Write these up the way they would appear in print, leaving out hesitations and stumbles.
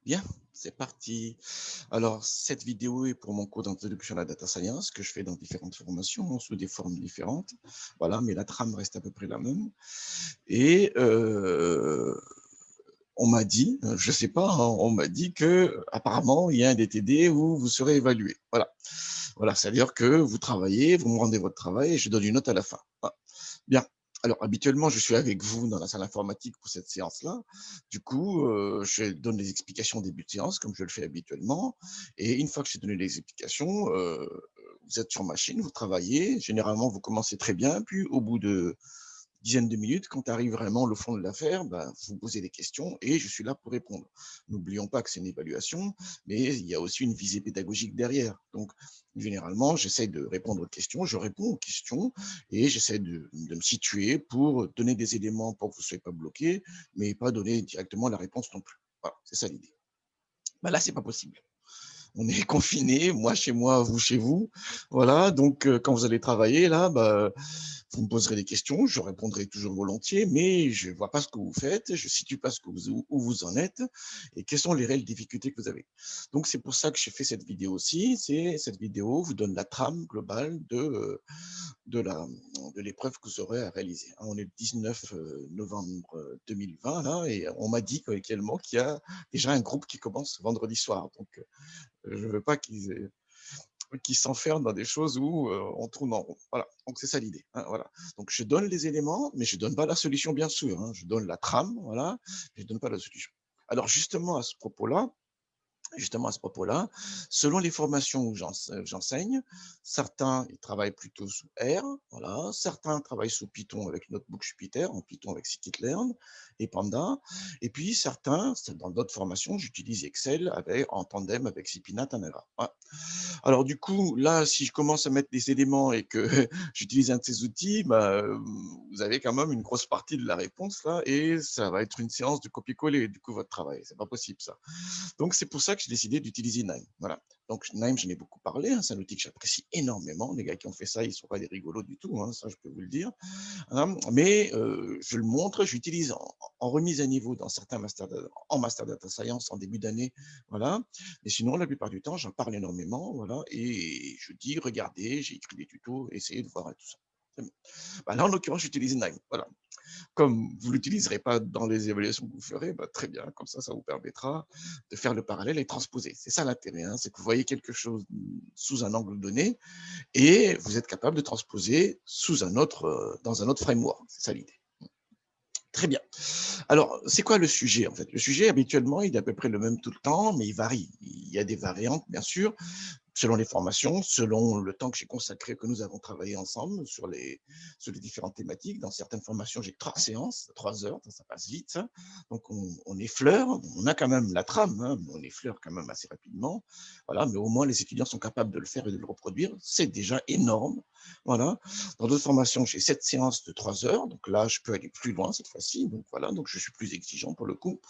Bien, c'est parti. Alors, cette vidéo est pour mon cours d'introduction à la data science que je fais dans différentes formations, sous des formes différentes. Voilà, mais la trame reste à peu près la même. Et on m'a dit, je sais pas, hein, on m'a dit que apparemment il y a un DTD où vous serez évalué. Voilà, voilà, c'est-à-dire que vous travaillez, vous me rendez votre travail et je donne une note à la fin. Voilà. Bien. Alors, habituellement, je suis avec vous dans la salle informatique pour cette séance-là. Du coup, je donne les explications au début de séance, comme je le fais habituellement. Et une fois que j'ai donné les explications, vous êtes sur machine, vous travaillez. Généralement, vous commencez très bien. Puis, au bout de dizaine de minutes, quand arrive vraiment le fond de l'affaire, ben, vous posez des questions et je suis là pour répondre. N'oublions pas que c'est une évaluation, mais il y a aussi une visée pédagogique derrière. Donc, généralement, j'essaie de répondre aux questions, je réponds aux questions et j'essaie de me situer pour donner des éléments pour que vous ne soyez pas bloqué, mais pas donner directement la réponse non plus. Voilà, c'est ça l'idée. Ben là, c'est pas possible. On est confinés, moi chez moi, vous chez vous. Voilà, donc quand vous allez travailler, là, bah, vous me poserez des questions, je répondrai toujours volontiers, mais je ne vois pas ce que vous faites, je ne situe pas où vous en êtes et quelles sont les réelles difficultés que vous avez. Donc, c'est pour ça que j'ai fait cette vidéo aussi. Cette vidéo vous donne la trame globale de la de l'épreuve que vous aurez à réaliser. Hein. On est le 19 novembre 2020, là, et on m'a dit actuellement qu'il y a déjà un groupe qui commence vendredi soir. Donc, je ne veux pas qu'ils s'enferment dans des choses où on tourne en rond. Voilà, donc c'est ça l'idée. Hein, voilà. Donc je donne les éléments, mais je ne donne pas la solution, bien sûr. Hein. Je donne la trame, voilà, mais je ne donne pas la solution. Alors justement à ce propos-là, selon les formations où j'enseigne, certains ils travaillent plutôt sous R, voilà, certains travaillent sous Python avec Notebook Jupyter, en Python avec scikit-learn et Panda, et puis certains, dans d'autres formations, j'utilise Excel en tandem avec Cipina Tanera. Voilà. Alors du coup, là, si je commence à mettre des éléments et que j'utilise un de ces outils, bah, vous avez quand même une grosse partie de la réponse là, et ça va être une séance de copier-coller, du coup, votre travail. C'est pas possible ça. Donc c'est pour ça que j'ai décidé d'utiliser Nime. Voilà. Donc Nime, j'en ai beaucoup parlé, hein, c'est un outil que j'apprécie énormément. Les gars qui ont fait ça, ils sont pas des rigolos du tout, hein, ça je peux vous le dire. Hein. Mais je le montre, j'utilise en remise à niveau dans certains en master data science en début d'année, voilà. Mais sinon, la plupart du temps, j'en parle énormément, voilà. Et je dis, regardez, j'ai écrit des tutos, essayez de voir tout ça. Bah, là, en l'occurrence, j'utilise Nime. Voilà. Comme vous ne l'utiliserez pas dans les évaluations que vous ferez, bah, très bien, comme ça vous permettra de faire le parallèle et transposer. C'est ça l'intérêt, hein, c'est que vous voyez quelque chose sous un angle donné et vous êtes capable de transposer dans un autre framework. C'est ça l'idée. Très bien. Alors, c'est quoi le sujet en fait? Le sujet, habituellement, il est à peu près le même tout le temps, mais il varie. Il y a des variantes, bien sûr, selon les formations, selon le temps que j'ai consacré, que nous avons travaillé ensemble sur les différentes thématiques. Dans certaines formations, j'ai 3 séances, 3 heures, ça passe vite. Ça. Donc, on effleure, on a quand même la trame, hein, mais on effleure quand même assez rapidement. Voilà, mais au moins, les étudiants sont capables de le faire et de le reproduire. C'est déjà énorme. Voilà. Dans d'autres formations, j'ai 7 séances de 3 heures. Donc là, je peux aller plus loin cette fois-ci. Donc voilà, donc je suis plus exigeant pour le coup.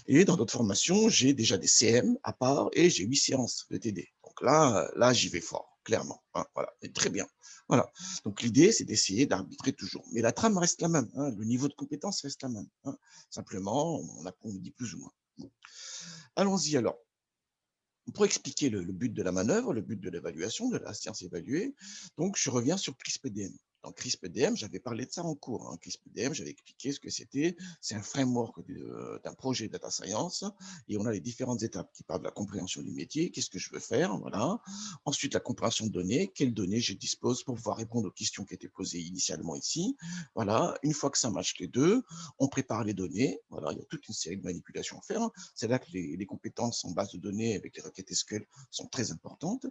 Et dans d'autres formations, j'ai déjà des CM à part et j'ai 8 séances de TD. Donc là j'y vais fort, clairement. Hein, voilà, et très bien. Voilà. Donc l'idée, c'est d'essayer d'arbitrer toujours. Mais la trame reste la même. Hein, le niveau de compétence reste la même. Hein. Simplement, on approfondit plus ou moins. Bon. Allons-y alors. Pour expliquer le but de la manœuvre, le but de l'évaluation, de la science évaluée, donc je reviens sur CRISP-DM. Dans CRISP-DM, j'avais parlé de ça en cours. Hein. CRISP-DM, j'avais expliqué ce que c'était. C'est un framework d'un projet data science et on a les différentes étapes qui parlent de la compréhension du métier, qu'est-ce que je veux faire, voilà. Ensuite, la compréhension de données, quelles données je dispose pour pouvoir répondre aux questions qui étaient posées initialement ici. Voilà, une fois que ça matche les deux, on prépare les données. Voilà, il y a toute une série de manipulations à faire. C'est là que les compétences en base de données avec les requêtes SQL sont très importantes.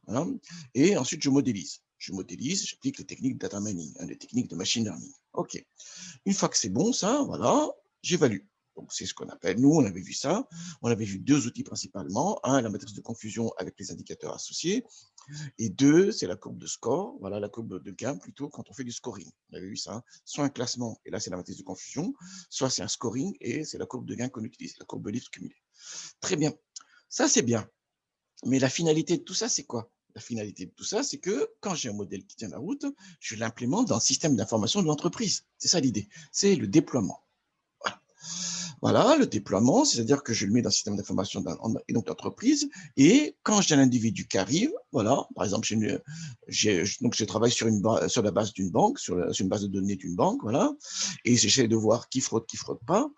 Voilà. Et ensuite, je modélise, j'applique les techniques de data mining, hein, les techniques de machine learning. OK. Une fois que c'est bon, ça, voilà, j'évalue. Donc, c'est ce qu'on appelle, nous, on avait vu ça, on avait vu 2 outils principalement. Un, la matrice de confusion avec les indicateurs associés. Et 2, c'est la courbe de score, voilà, la courbe de gain plutôt quand on fait du scoring. On avait vu ça, hein. Soit un classement, et là, c'est la matrice de confusion, soit c'est un scoring, et c'est la courbe de gain qu'on utilise, la courbe de lift cumulée. Très bien. Ça, c'est bien. Mais la finalité de tout ça, c'est quoi? La finalité de tout ça, c'est que quand j'ai un modèle qui tient la route, je l'implémente dans le système d'information de l'entreprise. C'est ça l'idée. C'est le déploiement. Voilà. Voilà, le déploiement, c'est-à-dire que je le mets dans le système d'information et donc d'entreprise. Et quand j'ai un individu qui arrive, voilà, par exemple, donc je travaille sur la base d'une banque, sur une base de données d'une banque, voilà, et j'essaie de voir qui fraude pas.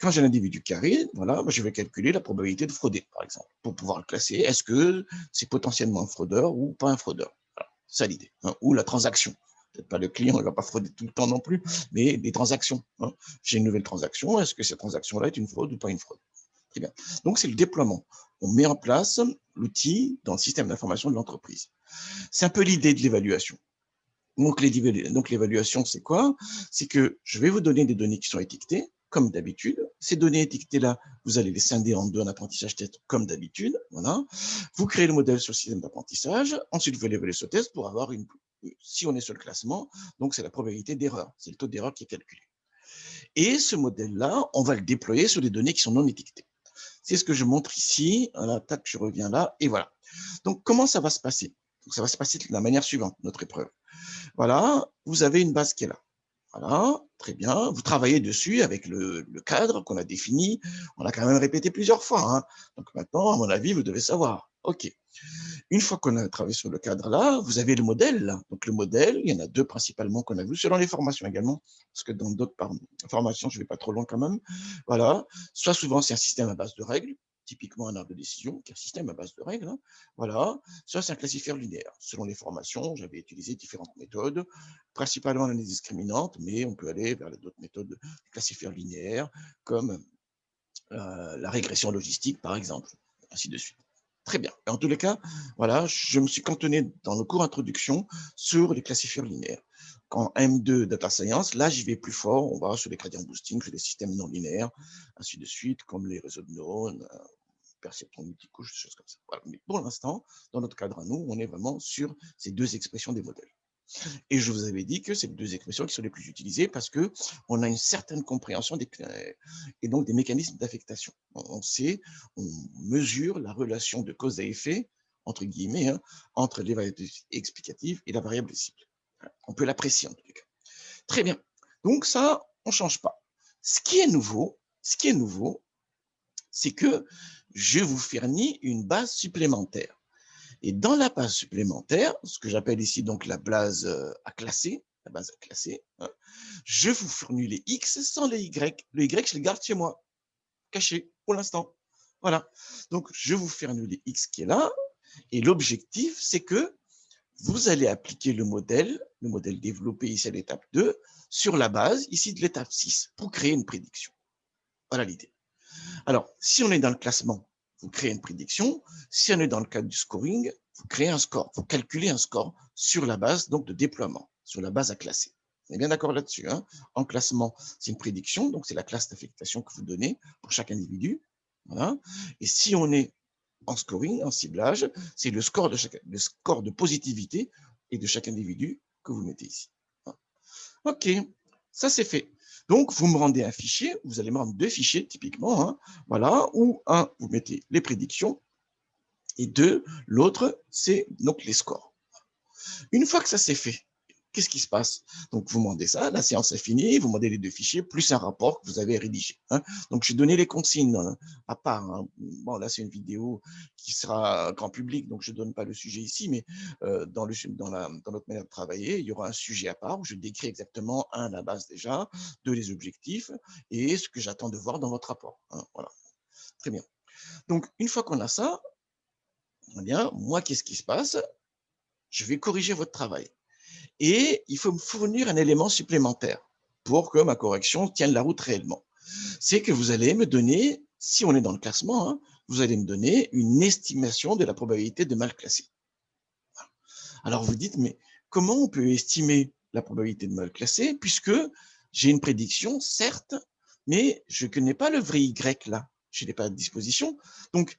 Quand j'ai un individu qui arrive, voilà, je vais calculer la probabilité de frauder, par exemple, pour pouvoir le classer. Est-ce que c'est potentiellement un fraudeur ou pas un fraudeur? Voilà, c'est ça l'idée, hein, ou la transaction. Peut-être pas le client, il ne va pas frauder tout le temps non plus, mais des transactions, hein. J'ai une nouvelle transaction, est-ce que cette transaction-là est une fraude ou pas une fraude? Très bien. Donc, c'est le déploiement. On met en place l'outil dans le système d'information de l'entreprise. C'est un peu l'idée de l'évaluation. Donc, l'évaluation, c'est quoi? C'est que je vais vous donner des données qui sont étiquetées, comme d'habitude. Ces données étiquetées-là, vous allez les scinder en deux en apprentissage test, comme d'habitude. Voilà. Vous créez le modèle sur le système d'apprentissage. Ensuite, vous l'évaluer ce test pour avoir si on est sur le classement, donc c'est la probabilité d'erreur. C'est le taux d'erreur qui est calculé. Et ce modèle-là, on va le déployer sur des données qui sont non étiquetées. C'est ce que je montre ici. Voilà, tac, je reviens là, et voilà. Donc, comment ça va se passer? Donc, ça va se passer de la manière suivante, notre épreuve. Voilà, vous avez une base qui est là. Voilà, très bien. Vous travaillez dessus avec le cadre qu'on a défini. On l'a quand même répété plusieurs fois, hein. Donc maintenant, à mon avis, vous devez savoir. OK. Une fois qu'on a travaillé sur le cadre-là, vous avez le modèle. Donc le modèle, il y en a deux principalement qu'on a vu, selon les formations également, parce que dans d'autres formations, je ne vais pas trop loin quand même. Voilà. Soit souvent, c'est un système à base de règles, typiquement un arbre de décision, qui est un système à base de règles, hein. Voilà. Soit c'est un classifieur linéaire. Selon les formations, j'avais utilisé différentes méthodes, principalement l'analyse discriminante, mais on peut aller vers d'autres méthodes de classifieurs linéaires, comme la régression logistique, par exemple, ainsi de suite. Très bien. En tous les cas, voilà, je me suis cantonné dans le cours introduction sur les classifieurs linéaires. En M2 Data Science, là, j'y vais plus fort. On va sur les gradient boosting, sur les systèmes non linéaires, ainsi de suite, comme les réseaux de neurones, perceptron multicouche, des choses comme ça. Voilà. Mais pour l'instant, dans notre cadre à nous, on est vraiment sur ces deux expressions des modèles. Et je vous avais dit que c'est les deux expressions qui sont les plus utilisées parce qu'on a une certaine compréhension et donc des mécanismes d'affectation. On sait, on mesure la relation de cause à effet, entre guillemets, hein, entre les variables explicatives et la variable cible. On peut l'apprécier en tout cas. Très bien. Donc ça, on ne change pas. Ce qui est nouveau, c'est que je vous fournis une base supplémentaire. Et dans la base supplémentaire, ce que j'appelle ici donc la base à classer, hein, je vous fournis les X sans les Y. Le Y, je les garde chez moi, caché pour l'instant. Voilà. Donc, je vous fournis les X qui est là. Et l'objectif, c'est que vous allez appliquer le modèle développé ici à l'étape 2, sur la base ici de l'étape 6, pour créer une prédiction. Voilà l'idée. Alors, si on est dans le classement, vous créez une prédiction. Si on est dans le cadre du scoring, vous créez un score. Vous calculez un score sur la base donc de déploiement, sur la base à classer. On est bien d'accord là-dessus, hein? En classement, c'est une prédiction, donc c'est la classe d'affectation que vous donnez pour chaque individu. Voilà. Et si on est en scoring, en ciblage, c'est le score de positivité et de chaque individu que vous mettez ici. OK, ça c'est fait. Donc, vous me rendez un fichier, vous allez me rendre deux fichiers typiquement, hein, voilà, où un, vous mettez les prédictions, et deux, l'autre, c'est donc les scores. Une fois que ça c'est fait, qu'est-ce qui se passe? Donc, vous demandez ça, la séance est finie, vous demandez les deux fichiers, plus un rapport que vous avez rédigé, hein. Donc, j'ai donné les consignes à part, hein. Bon, là, c'est une vidéo qui sera grand public, donc je ne donne pas le sujet ici, mais dans notre manière de travailler, il y aura un sujet à part où je décris exactement, un, la base déjà, deux, les objectifs, et ce que j'attends de voir dans votre rapport, hein. Voilà. Très bien. Donc, une fois qu'on a ça, eh bien, moi, qu'est-ce qui se passe? Je vais corriger votre travail. Et il faut me fournir un élément supplémentaire pour que ma correction tienne la route réellement. C'est que vous allez me donner, si on est dans le classement, hein, vous allez me donner une estimation de la probabilité de mal classer. Alors vous dites, mais comment on peut estimer la probabilité de mal classer puisque j'ai une prédiction, certes, mais je ne connais pas le vrai Y là, je ne l'ai pas à disposition, donc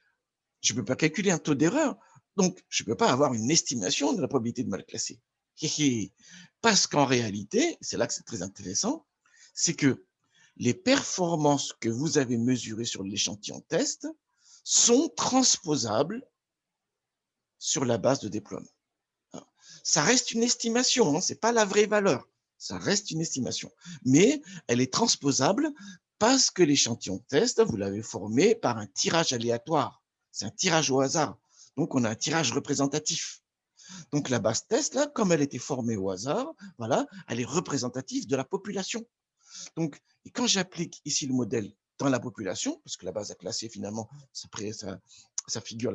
je ne peux pas calculer un taux d'erreur, donc je ne peux pas avoir une estimation de la probabilité de mal classer. Parce qu'en réalité, c'est là que c'est très intéressant, c'est que les performances que vous avez mesurées sur l'échantillon test sont transposables sur la base de déploiement. Ça reste une estimation, hein, ce n'est pas la vraie valeur, ça reste une estimation, mais elle est transposable Parce que l'échantillon de test, vous l'avez formé par un tirage aléatoire. C'est un tirage au hasard. Donc, on a un tirage représentatif. Donc, la base test, là, comme elle était formée au hasard, voilà, elle est représentative de la population. Donc, et quand j'applique ici le modèle dans la population, parce que la base à classer, finalement, ça figure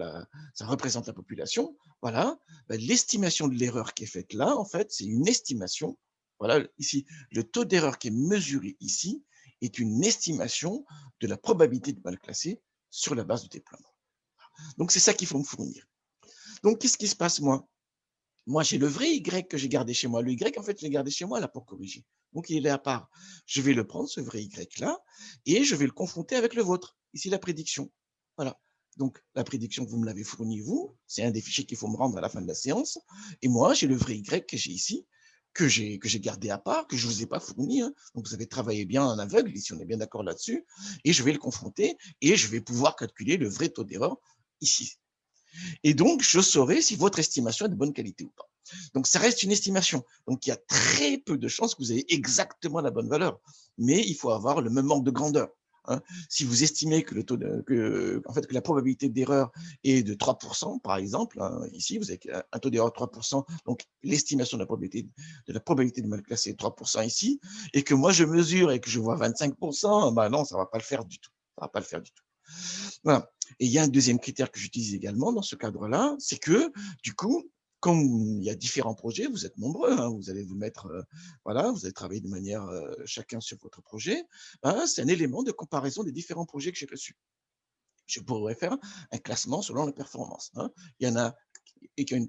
ça représente la population, voilà, ben, l'estimation de l'erreur qui est faite là, en fait, c'est une estimation. Voilà, ici, le taux d'erreur qui est mesuré ici est une estimation de la probabilité de mal classer sur la base de déploiement. Donc, c'est ça qu'il faut me fournir. Donc, qu'est-ce qui se passe, moi? Moi, j'ai le vrai Y que j'ai gardé chez moi. Le Y, en fait, je l'ai gardé chez moi là pour corriger. Donc, il est à part. Je vais le prendre, ce vrai Y là, et je vais le confronter avec le vôtre. Ici, la prédiction. Voilà. Donc, la prédiction, vous me l'avez fournie, vous. C'est un des fichiers qu'il faut me rendre à la fin de la séance. Et moi, j'ai le vrai Y que j'ai ici, que j'ai gardé à part, que je ne vous ai pas fourni, hein. Donc, vous avez travaillé bien en aveugle, ici, on est bien d'accord là-dessus. Et je vais le confronter et je vais pouvoir calculer le vrai taux d'erreur ici. Et donc, je saurai si votre estimation est de bonne qualité ou pas. Donc, ça reste une estimation. Donc, il y a très peu de chances que vous ayez exactement la bonne valeur. Mais il faut avoir le même manque de grandeur. Hein. Si vous estimez que, en fait, que la probabilité d'erreur est de 3%, par exemple, hein, ici, vous avez un taux d'erreur de 3%, donc l'estimation de la probabilité de mal classer est 3% ici, et que moi je mesure et que je vois 25%, ben non, ça ne va pas le faire du tout. Ça va pas le faire du tout. Voilà. Et il y a un deuxième critère que j'utilise également dans ce cadre-là, c'est que, du coup, comme il y a différents projets, vous êtes nombreux, hein, vous allez vous mettre, voilà, vous allez travailler de manière chacun sur votre projet, ben, c'est un élément de comparaison des différents projets que j'ai reçus. Je pourrais faire un classement selon la performance. Hein. Il y en a qui ont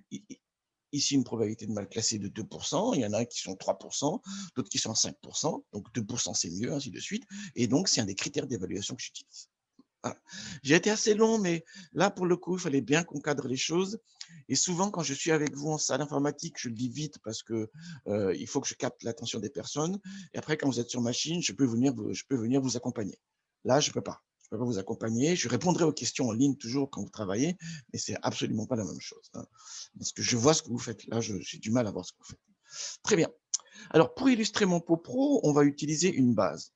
ici une probabilité de mal classer de 2%, il y en a qui sont 3%, d'autres qui sont 5%, donc 2% c'est mieux, ainsi de suite. Et donc, c'est un des critères d'évaluation que j'utilise. Voilà. J'ai été assez long, mais là, pour le coup, il fallait bien qu'on cadre les choses. Et souvent, quand je suis avec vous en salle informatique, je le dis vite parce que il faut que je capte l'attention des personnes. Et après, quand vous êtes sur machine, je peux venir vous accompagner. Là, je peux pas. Je peux pas vous accompagner. Je répondrai aux questions en ligne toujours quand vous travaillez, mais c'est absolument pas la même chose. Hein. Parce que je vois ce que vous faites. Là, j'ai du mal à voir ce que vous faites. Très bien. Alors, pour illustrer mon pot pro, on va utiliser une base.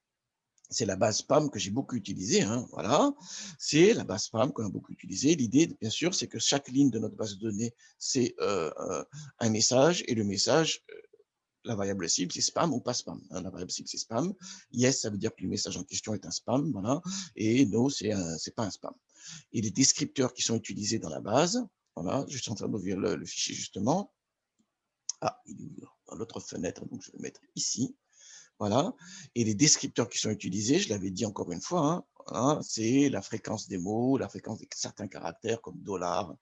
C'est la base PAM que j'ai beaucoup utilisée, hein, voilà. C'est la base PAM qu'on a beaucoup utilisée. L'idée, bien sûr, c'est que chaque ligne de notre base de données, c'est un message, et le message, la variable cible, c'est spam ou pas spam. Hein, la variable cible, c'est spam. Yes, ça veut dire que le message en question est un spam, voilà. Et no, c'est pas un spam. Et les descripteurs qui sont utilisés dans la base, voilà, je suis en train d'ouvrir le fichier justement. Ah, il est dans l'autre fenêtre, donc je vais le mettre ici. Voilà. Et les descripteurs qui sont utilisés, je l'avais dit encore une fois, hein, voilà, c'est la fréquence des mots, la fréquence de certains caractères comme dollar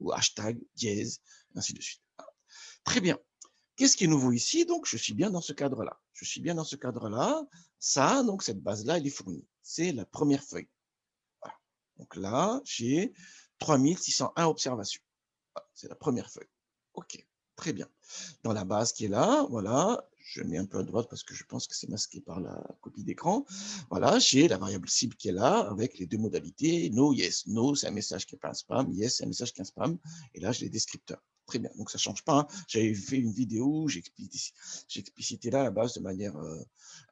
ou hashtag, dièse, ainsi de suite. Voilà. Très bien. Qu'est-ce qui est nouveau ici? Donc, je suis bien dans ce cadre-là. Je suis bien dans ce cadre-là. Ça, donc, cette base-là, elle est fournie. C'est la première feuille. Voilà. Donc là, j'ai 3601 observations. Voilà, c'est la première feuille. OK, très bien. Dans la base qui est là, voilà, je mets un peu à droite parce que je pense que c'est masqué par la copie d'écran. Voilà, j'ai la variable cible qui est là avec les deux modalités. No, yes. No, c'est un message qui n'est pas un spam. Yes, c'est un message qui est un spam. Et là, j'ai les descripteurs. Très bien, donc ça ne change pas. Hein. J'avais fait une vidéo où j'ai explicité là la base de manière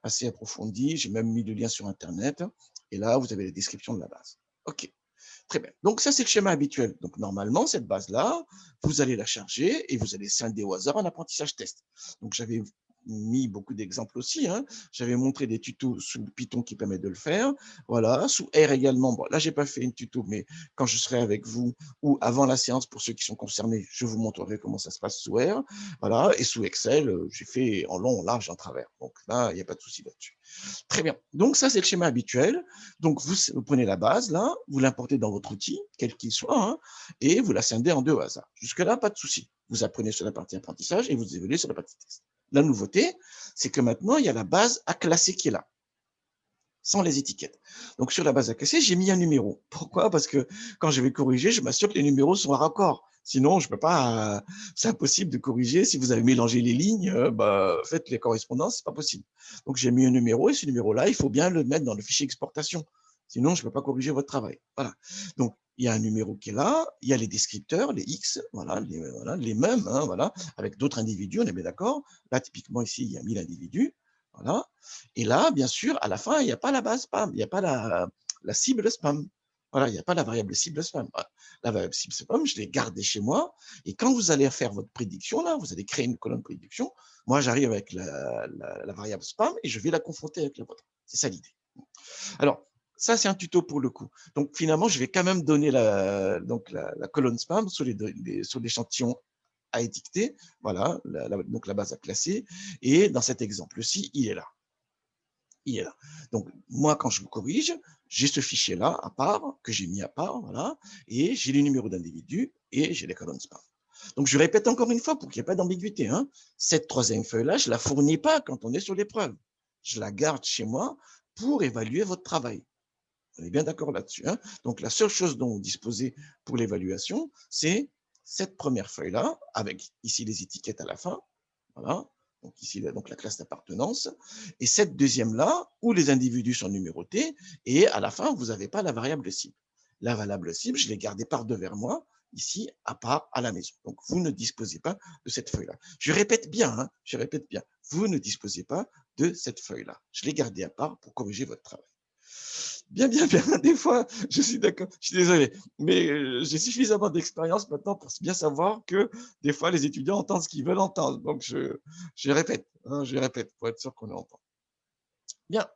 assez approfondie. J'ai même mis le lien sur Internet. Et là, vous avez les descriptions de la base. OK. Très bien. Donc, ça, c'est le schéma habituel. Donc, normalement, cette base-là, vous allez la charger et vous allez scinder au hasard un apprentissage test. Donc, j'avais mis beaucoup d'exemples aussi. Hein. J'avais montré des tutos sous Python qui permettent de le faire. Voilà, sous R également. Bon, là, j'ai pas fait une tuto, mais quand je serai avec vous ou avant la séance, pour ceux qui sont concernés, je vous montrerai comment ça se passe sous R. Voilà, et sous Excel, j'ai fait en long, en large, en travers. Donc là, il n'y a pas de souci là-dessus. Très bien. Donc, ça, c'est le schéma habituel. Donc, vous prenez la base, là, vous l'importez dans votre outil, quel qu'il soit, hein, et vous la scindez en deux au hasard. Jusque-là, pas de souci. Vous apprenez sur la partie apprentissage et vous évoluez sur la partie test. La nouveauté, c'est que maintenant, il y a la base à classer qui est là, sans les étiquettes. Donc, sur la base à classer, j'ai mis un numéro. Pourquoi? Parce que quand je vais corriger, je m'assure que les numéros sont à raccord. Sinon, je peux pas. C'est impossible de corriger. Si vous avez mélangé les lignes, bah, faites les correspondances, c'est pas possible. Donc, j'ai mis un numéro et ce numéro-là, il faut bien le mettre dans le fichier exportation. Sinon, je peux pas corriger votre travail. Voilà. Donc, il y a un numéro qui est là, il y a les descripteurs, les X, voilà, les mêmes, hein, voilà, avec d'autres individus, on est bien d'accord. Là, typiquement, ici, il y a 1000 individus. Voilà. Et là, bien sûr, à la fin, il n'y a pas la base spam, il n'y a pas la cible spam. Voilà, il n'y a pas la variable cible spam. Voilà. La variable cible spam, je l'ai gardée chez moi. Et quand vous allez faire votre prédiction, là, vous allez créer une colonne prédiction. Moi, j'arrive avec la variable spam et je vais la confronter avec la vôtre. C'est ça l'idée. Alors, ça, c'est un tuto pour le coup. Donc, finalement, je vais quand même donner la colonne spam sur l'échantillon à étiqueter. Voilà, donc la base à classer. Et dans cet exemple-ci, il est là. Il est là. Donc, moi, quand je vous corrige, j'ai ce fichier-là à part, que j'ai mis à part, voilà, et j'ai les numéros d'individus et j'ai les colonnes spam. Donc, je répète encore une fois pour qu'il n'y ait pas d'ambiguïté. Hein. Cette troisième feuille-là, je ne la fournis pas quand on est sur l'épreuve. Je la garde chez moi pour évaluer votre travail. On est bien d'accord là-dessus. Hein. Donc, la seule chose dont vous disposez pour l'évaluation, c'est cette première feuille-là, avec ici les étiquettes à la fin. Voilà. Donc, ici, donc la classe d'appartenance. Et cette deuxième-là, où les individus sont numérotés, et à la fin, vous n'avez pas la variable cible. La variable cible, je l'ai gardée par devers moi, ici, à part à la maison. Donc, vous ne disposez pas de cette feuille-là. Je répète bien, hein, je répète bien, vous ne disposez pas de cette feuille-là. Je l'ai gardée à part pour corriger votre travail. Bien, bien, bien. Des fois, je suis d'accord, je suis désolé, mais j'ai suffisamment d'expérience maintenant pour bien savoir que des fois, les étudiants entendent ce qu'ils veulent entendre. Donc, je répète, hein, je répète pour être sûr qu'on entend. Bien.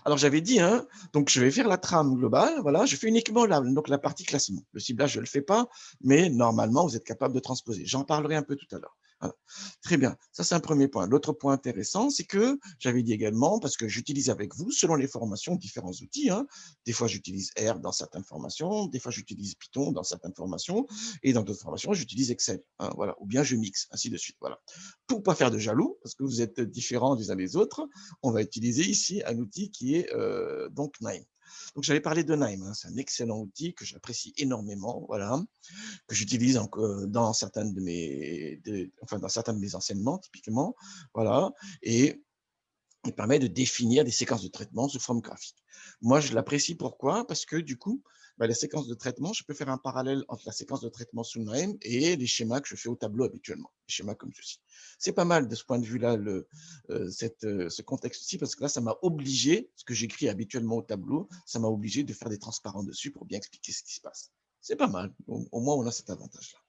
Alors, j'avais dit, hein, donc je vais faire la trame globale. Voilà, je fais uniquement donc la partie classement. Le ciblage, je ne le fais pas, mais normalement, vous êtes capable de transposer. J'en parlerai un peu tout à l'heure. Voilà. Très bien, ça c'est un premier point. L'autre point intéressant, c'est que j'avais dit également, parce que j'utilise avec vous, selon les formations, différents outils. Hein. Des fois, j'utilise R dans certaines formations, des fois, j'utilise Python dans certaines formations, et dans d'autres formations, j'utilise Excel. Hein, voilà. Ou bien je mixe, ainsi de suite. Voilà. Pour ne pas faire de jaloux, parce que vous êtes différents les uns des autres, on va utiliser ici un outil qui est donc Nime. Donc, j'avais parlé de Nime, hein, c'est un excellent outil que j'apprécie énormément, voilà, que j'utilise dans dans certains de mes enseignements, typiquement, voilà, et il permet de définir des séquences de traitement sous forme graphique. Moi, je l'apprécie pourquoi? Parce que du coup, la séquence de traitement, je peux faire un parallèle entre la séquence de traitement sous NIME et les schémas que je fais au tableau habituellement, des schémas comme ceci. C'est pas mal de ce point de vue-là, ce contexte-ci, parce que là, ça m'a obligé, ce que j'écris habituellement au tableau, ça m'a obligé de faire des transparents dessus pour bien expliquer ce qui se passe. C'est pas mal, au moins on a cet avantage-là.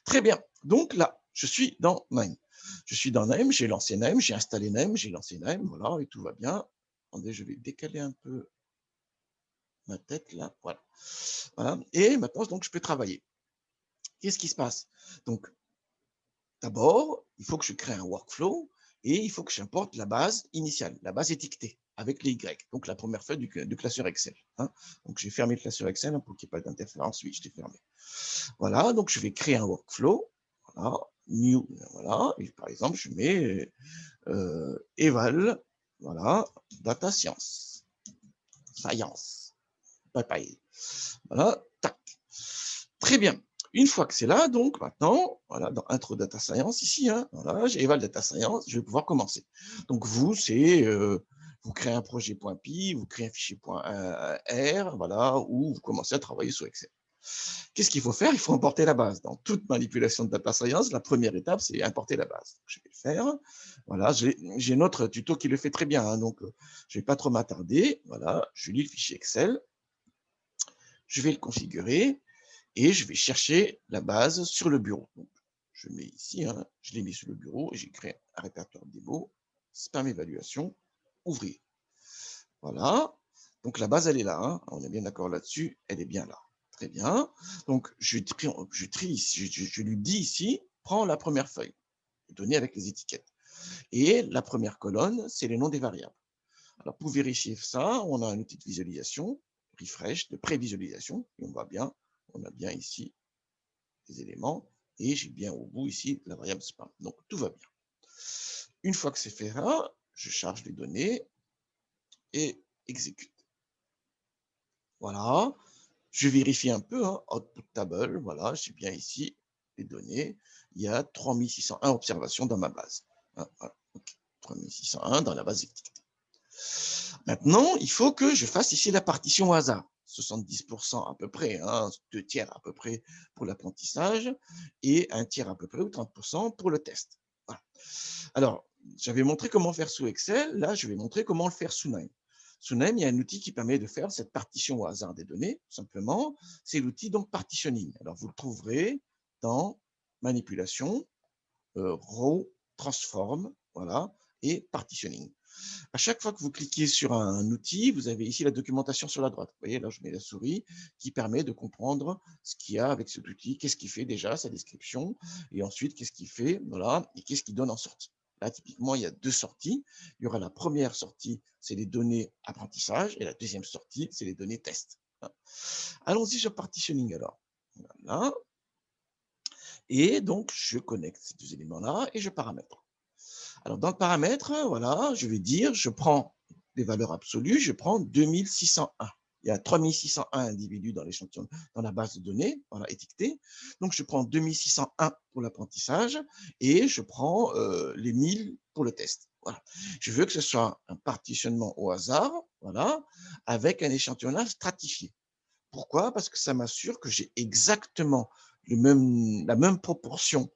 Très bien, donc là, je suis dans NIME. Je suis dans NIME, j'ai lancé NIME, j'ai installé NIME, j'ai lancé NIME, voilà, et tout va bien. Attendez, je vais décaler un peu ma tête là, voilà. Voilà. Et maintenant, donc, je peux travailler. Qu'est-ce qui se passe? Donc, d'abord, il faut que je crée un workflow et il faut que j'importe la base initiale, la base étiquetée avec les Y, donc la première feuille du classeur Excel. Hein. Donc, j'ai fermé le classeur Excel hein, pour qu'il n'y ait pas d'interférence. Oui, je l'ai fermé. Voilà, donc je vais créer un workflow. Voilà, new, voilà, et par exemple, je mets eval, voilà, data science, science, bye bye. Voilà, tac. Très bien. Une fois que c'est là, donc maintenant, voilà, dans Intro Data Science, ici, hein, voilà, j'ai Eval Data Science, je vais pouvoir commencer. Donc vous, c'est, vous créez un projet .py, vous créez un fichier .r, voilà, ou vous commencez à travailler sur Excel. Qu'est-ce qu'il faut faire? Il faut importer la base. Dans toute manipulation de data science, la première étape, c'est importer la base. Je vais le faire. Voilà, j'ai un autre tuto qui le fait très bien, hein, donc je ne vais pas trop m'attarder. Voilà, je lis le fichier Excel, je vais le configurer et je vais chercher la base sur le bureau. Donc, je mets ici, hein, je l'ai mis sur le bureau et j'ai créé un répertoire démo, spam évaluation, ouvrir. Voilà. Donc la base, elle est là. Hein. On est bien d'accord là-dessus. Elle est bien là. Très bien. Donc je lui dis ici, prends la première feuille, donnée avec les étiquettes. Et la première colonne, c'est les noms des variables. Alors pour vérifier ça, on a un outil de visualisation, refresh, de prévisualisation, et on a bien ici les éléments, et j'ai bien au bout ici la variable spam. Donc tout va bien. Une fois que c'est fait là, je charge les données et exécute. Voilà. Je vérifie un peu, hein, output table, voilà, j'ai bien ici les données. Il y a 3601 observations dans ma base. Hein, voilà, okay. 3601 dans la base étiquetée. Maintenant, il faut que je fasse ici la partition au hasard. 70% à peu près, hein, 2 tiers à peu près pour l'apprentissage et 1 tiers à peu près ou 30% pour le test. Voilà. Alors, j'avais montré comment faire sous Excel, là, je vais montrer comment le faire sous Nine. Sous Nine, il y a un outil qui permet de faire cette partition au hasard des données, tout simplement. C'est l'outil donc partitioning. Alors, vous le trouverez dans manipulation, row, transform, voilà, et partitioning. À chaque fois que vous cliquez sur un outil, vous avez ici la documentation sur la droite. Vous voyez, là, je mets la souris qui permet de comprendre ce qu'il y a avec cet outil, qu'est-ce qu'il fait déjà, sa description, et ensuite, qu'est-ce qu'il fait, voilà, et qu'est-ce qu'il donne en sortie. Là, typiquement, il y a deux sorties. Il y aura la première sortie, c'est les données apprentissage, et la deuxième sortie, c'est les données test. Allons-y sur partitioning alors. Voilà. Et donc, je connecte ces deux éléments-là et je paramètre. Alors, dans le paramètre, voilà, je vais dire, je prends des valeurs absolues, je prends 2601. Il y a 3601 individus dans l'échantillon, dans la base de données, voilà, étiquetés. Donc, je prends 2601 pour l'apprentissage et je prends les 1000 pour le test. Voilà. Je veux que ce soit un partitionnement au hasard, voilà, avec un échantillonnage stratifié. Pourquoi? Parce que ça m'assure que j'ai exactement la même proportion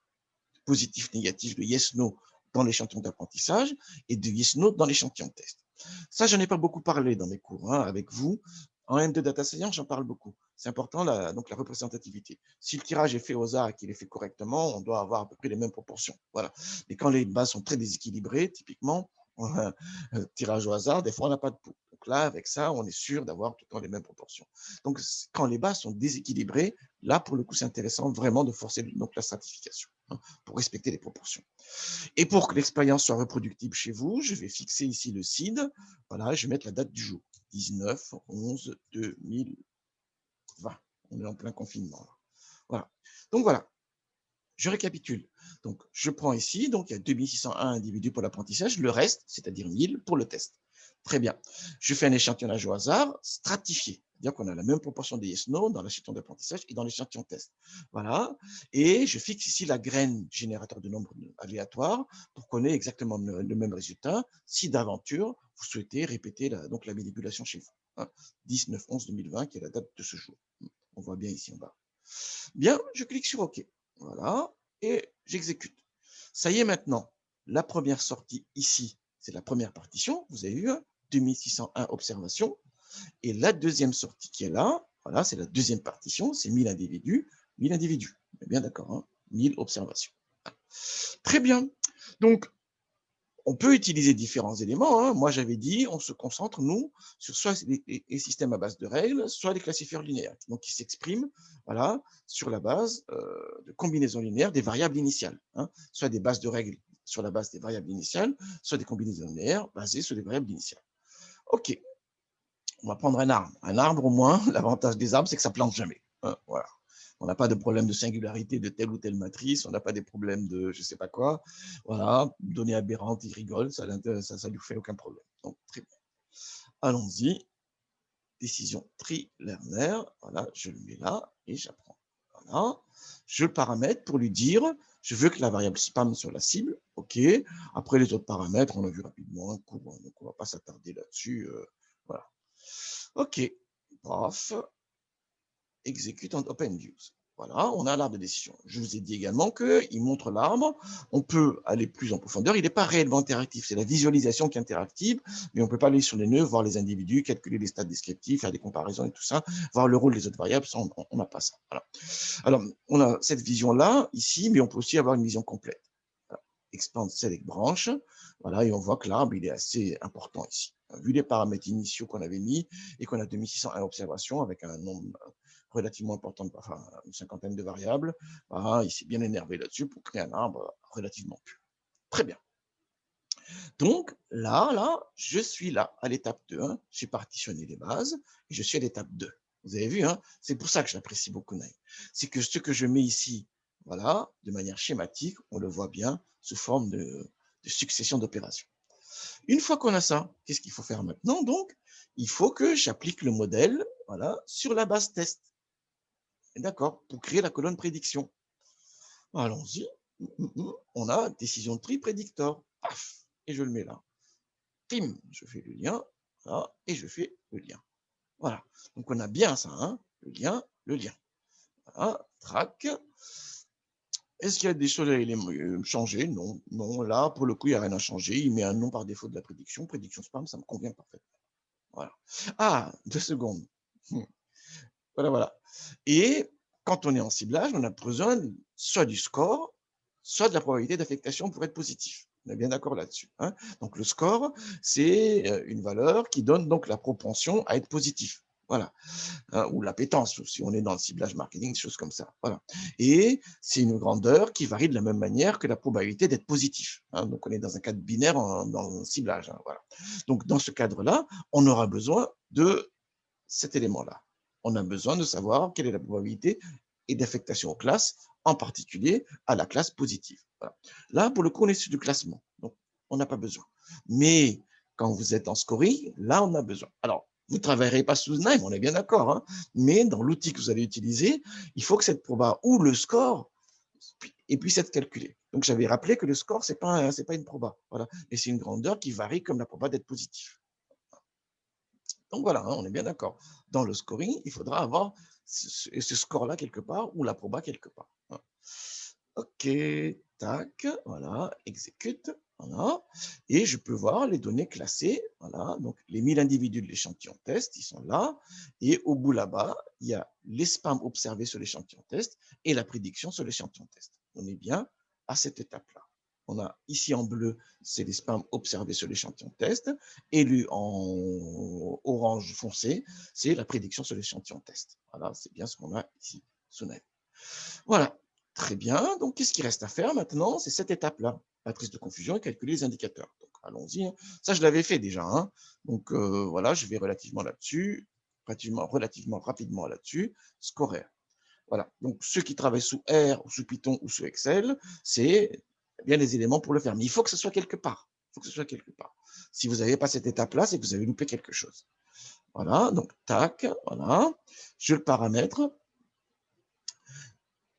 positif-négatif de yes-no dans l'échantillon d'apprentissage et de yes-no dans l'échantillon de test. Ça, je n'en ai pas beaucoup parlé dans mes cours avec vous. En M2 Data Science, j'en parle beaucoup. C'est important, donc la représentativité. Si le tirage est fait au hasard et qu'il est fait correctement, on doit avoir à peu près les mêmes proportions. Voilà. Mais quand les bases sont très déséquilibrées, typiquement, tirage au hasard, des fois, on n'a pas de pouls. Donc là, avec ça, on est sûr d'avoir tout le temps les mêmes proportions. Donc, quand les bases sont déséquilibrées, là, pour le coup, c'est intéressant vraiment de forcer donc, la stratification pour respecter les proportions. Et pour que l'expérience soit reproductible chez vous, je vais fixer ici le CID. Voilà, je vais mettre la date du jour. 19/11/2020. On est en plein confinement. Voilà. Donc voilà, je récapitule. Donc, je prends ici, donc il y a 2601 individus pour l'apprentissage, le reste, c'est-à-dire 1000 pour le test. Très bien. Je fais un échantillonnage au hasard stratifié. C'est-à-dire qu'on a la même proportion de yes-no dans l'échantillon d'apprentissage et dans l'échantillon test. Voilà. Et je fixe ici la graine générateur de nombres aléatoires pour qu'on ait exactement le même résultat si d'aventure vous souhaitez répéter donc la manipulation chez vous. 19/11/2020 qui est la date de ce jour. On voit bien ici en bas. Bien, je clique sur OK. Voilà, et j'exécute. Ça y est maintenant, la première sortie ici, c'est la première partition. Vous avez vu, 2601 observations. Et la deuxième sortie qui est là, voilà, c'est la deuxième partition, c'est 1000 individus. 1000 individus, on est bien d'accord, 1000 observations. Très bien. Donc, on peut utiliser différents éléments. Moi, j'avais dit, on se concentre, nous, sur soit les systèmes à base de règles, soit les classifieurs linéaires, donc qui s'expriment voilà, sur la base de combinaisons linéaires des variables initiales, soit des bases de règles sur la base des variables initiales, soit des combinaisons linéaires basées sur des variables initiales. OK, on va prendre un arbre. Un arbre, au moins, l'avantage des arbres, c'est que ça ne plante jamais. Voilà. On n'a pas de problème de singularité de telle ou telle matrice, on n'a pas des problèmes de je ne sais pas quoi. Voilà, données aberrantes, ils rigolent, ça ne lui fait aucun problème. Donc, très bien. Allons-y. Décision tri-learner. Voilà, je le mets là et j'apprends. Voilà. Je le paramètre pour lui dire, je veux que la variable spam sur la cible. OK. Après, les autres paramètres, on a vu rapidement un coup, donc on ne va pas s'attarder là-dessus. Voilà. OK. Bref, exécute en OpenViews. Voilà, on a l'arbre de décision. Je vous ai dit également qu'il montre l'arbre. On peut aller plus en profondeur. Il n'est pas réellement interactif. C'est la visualisation qui est interactive, mais on ne peut pas aller sur les nœuds, voir les individus, calculer les stats descriptifs, faire des comparaisons et tout ça, voir le rôle des autres variables. Ça, on n'a pas ça. Voilà. Alors, on a cette vision-là ici, mais on peut aussi avoir une vision complète. Voilà. Expand Select Branch. Voilà, et on voit que l'arbre, il est assez important ici. Vu les paramètres initiaux qu'on avait mis et qu'on a 2601 observations avec un nombre relativement importante, enfin une cinquantaine de variables, il s'est bien énervé là-dessus pour créer un arbre relativement pur. Très bien. Donc là, je suis là à l'étape 2. J'ai partitionné les bases et je suis à l'étape 2. Vous avez vu, c'est pour ça que j'apprécie beaucoup Nine. C'est que ce que je mets ici, voilà, de manière schématique, on le voit bien sous forme de succession d'opérations. Une fois qu'on a ça, qu'est-ce qu'il faut faire maintenant? Donc, il faut que j'applique le modèle voilà, sur la base test. D'accord, pour créer la colonne prédiction. Allons-y. On a décision de tri prédictor. Paf, et je le mets là. Tim, je fais le lien. Voilà, et je fais le lien. Voilà. Donc on a bien ça, le lien, le lien. Voilà, track. Est-ce qu'il y a des choses à changer? Non, non, là, pour le coup, il n'y a rien à changer. Il met un nom par défaut de la prédiction. Prédiction spam, ça me convient parfaitement. Voilà. Ah, 2 secondes. Voilà, voilà. Et quand on est en ciblage, on a besoin soit du score, soit de la probabilité d'affectation pour être positif. On est bien d'accord là-dessus, hein? Donc le score, c'est une valeur qui donne donc la propension à être positif. Voilà. Ou l'appétence, si on est dans le ciblage marketing, des choses comme ça. Voilà. Et c'est une grandeur qui varie de la même manière que la probabilité d'être positif, hein. Donc on est dans un cadre binaire dans le ciblage, hein, voilà. Donc dans ce cadre-là, on aura besoin de cet élément-là. On a besoin de savoir quelle est la probabilité et d'affectation aux classes, en particulier à la classe positive. Voilà. Là, pour le coup, on est sur du classement, donc on n'a pas besoin. Mais quand vous êtes en scoring, là, on a besoin. Alors, vous ne travaillerez pas sous Nime, on est bien d'accord, hein, mais dans l'outil que vous allez utiliser, il faut que cette proba ou le score puisse être calculé. Donc, j'avais rappelé que le score, ce n'est pas une proba, voilà, mais c'est une grandeur qui varie comme la proba d'être positif. Donc voilà, hein, on est bien d'accord. Dans le scoring, il faudra avoir ce score-là quelque part ou la proba quelque part. Voilà. OK, tac, voilà, exécute, voilà. Et je peux voir les données classées, voilà. Donc les 1000 individus de l'échantillon test, ils sont là. Et au bout là-bas, il y a les spams observés sur l'échantillon test et la prédiction sur l'échantillon test. On est bien à cette étape-là. On a ici en bleu, c'est les spams observés sur l'échantillon test. Et en orange foncé, c'est la prédiction sur l'échantillon test. Voilà, c'est bien ce qu'on a ici sous net. Voilà, très bien. Donc, qu'est-ce qu'il reste à faire maintenant? C'est cette étape-là, matrice de confusion et calculer les indicateurs. Donc, allons-y. Ça, je l'avais fait déjà, hein. Donc, voilà, je vais relativement là-dessus, relativement rapidement là-dessus, scorer. Voilà. Donc, ceux qui travaillent sous R, ou sous Python ou sous Excel, c'est bien les éléments pour le faire. Mais il faut que ce soit quelque part. Il faut que ce soit quelque part. Si vous n'avez pas cette étape-là, c'est que vous avez loupé quelque chose. Voilà, donc tac, voilà. Je le paramètre.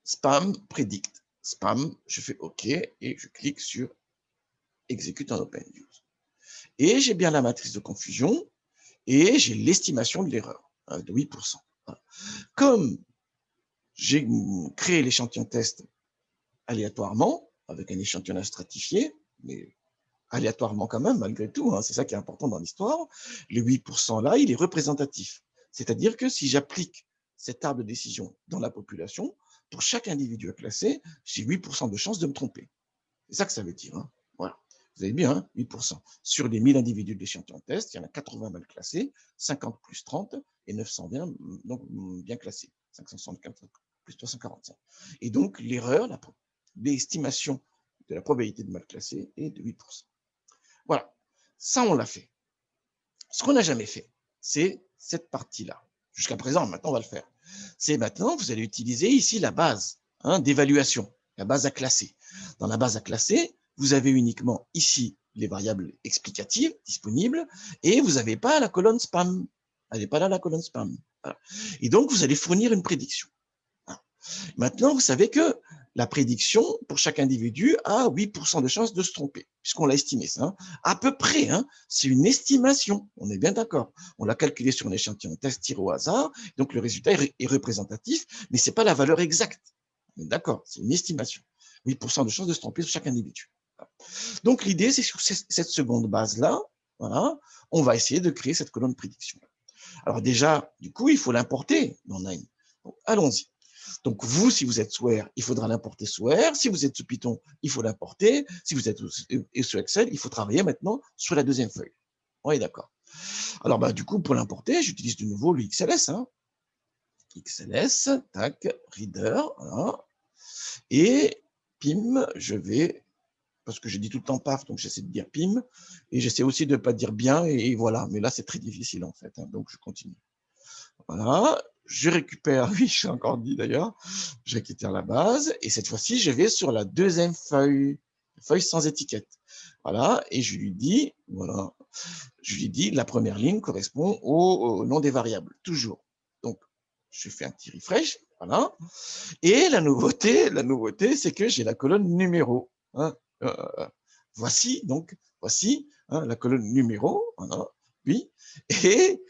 Spam predict. Spam, je fais OK et je clique sur exécute en OpenView. Et j'ai bien la matrice de confusion et j'ai l'estimation de l'erreur de 8%. Voilà. Comme j'ai créé l'échantillon test aléatoirement, avec un échantillonnage stratifié, mais aléatoirement quand même, malgré tout, hein, c'est ça qui est important dans l'histoire, le 8% là, il est représentatif. C'est-à-dire que si j'applique cet arbre de décision dans la population, pour chaque individu à classer, j'ai 8% de chances de me tromper. C'est ça que ça veut dire, hein. Voilà. Vous avez bien, hein, 8%. Sur les 1000 individus de l'échantillon test, il y en a 80 mal classés, 50 plus 30 et 920 donc, bien classés. 564 plus 345. Et donc, l'erreur, l'estimation de la probabilité de mal classé est de 8%. Voilà. Ça, on l'a fait. Ce qu'on n'a jamais fait, c'est cette partie-là. Jusqu'à présent, maintenant, on va le faire. C'est maintenant, vous allez utiliser ici la base, hein, d'évaluation, la base à classer. Dans la base à classer, vous avez uniquement ici les variables explicatives disponibles et vous n'avez pas la colonne spam. Elle n'est pas là, la colonne spam. Voilà. Et donc, vous allez fournir une prédiction. Maintenant, vous savez que la prédiction pour chaque individu a 8% de chances de se tromper, puisqu'on l'a estimé ça. Hein. À peu près, hein, c'est une estimation, on est bien d'accord. On l'a calculé sur un échantillon test tiré au hasard, donc le résultat est représentatif, mais ce n'est pas la valeur exacte. D'accord, c'est une estimation. 8% de chances de se tromper sur chaque individu. Donc l'idée, c'est sur cette seconde base-là, voilà, on va essayer de créer cette colonne de prédiction. Alors déjà, du coup, il faut l'importer dans Nine. Allons-y. Donc, vous, si vous êtes sous R, il faudra l'importer sous R. Si vous êtes sous Python, il faut l'importer. Si vous êtes sous Excel, il faut travailler maintenant sur la deuxième feuille. Oui, d'accord. Alors, bah, du coup, pour l'importer, j'utilise de nouveau le XLS. Hein. XLS, tac, reader, voilà. Et PIM, je vais, parce que je dis tout le temps PAF, donc j'essaie de dire PIM, et j'essaie aussi de ne pas dire bien, et voilà. Mais là, c'est très difficile, en fait, hein, donc je continue. Voilà, je récupère, oui, je l'ai encore dit d'ailleurs, je récupère la base, et cette fois-ci, je vais sur la deuxième feuille, feuille sans étiquette. Voilà, et je lui dis, voilà, je lui dis, la première ligne correspond au nom des variables, toujours. Donc, je fais un petit refresh, voilà, et la nouveauté, c'est que j'ai la colonne numéro. Hein, voici, donc, voici hein, la colonne numéro, voilà, oui, et